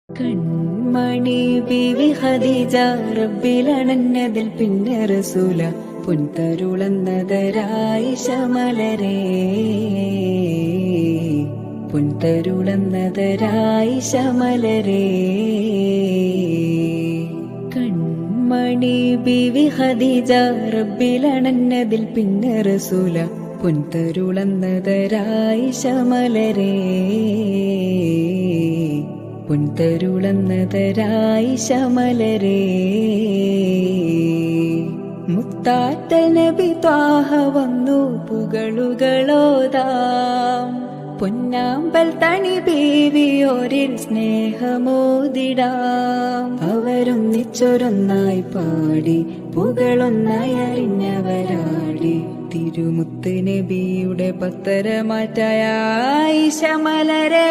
കൺമണി ബീവി ഖദീജ റബ്ബിലണഞ്ഞതിൽ പിന്നെ റസൂല പുൻതരുളന്നതരായിഷ മലരേ പുൻതരുളന്നതരായിഷ മലരേ കൺമണി ബീവി ഖദീജ റബ്ബിലണഞ്ഞതിൽ പിന്നെ റസൂല പുൻതരുളന്നതരായിഷ മലരേ പുൻതരുളന്നതരായിഷ മലരേ മുത്താറ്റ നബി ത്വാഹ വന്നു പുകളുകളോതാം പൊന്നാമ്പൽ തണി ബീവിയോരിൽ സ്നേഹമോദിടാം അവരും നിച്ചൊരൊന്നായി പാടി പുകളൊന്നായി അറിഞ്ഞവരാടി തിരുമുത്ത് നബിയുടെ പത്തരമാറ്റായ ആയിഷ മലരേ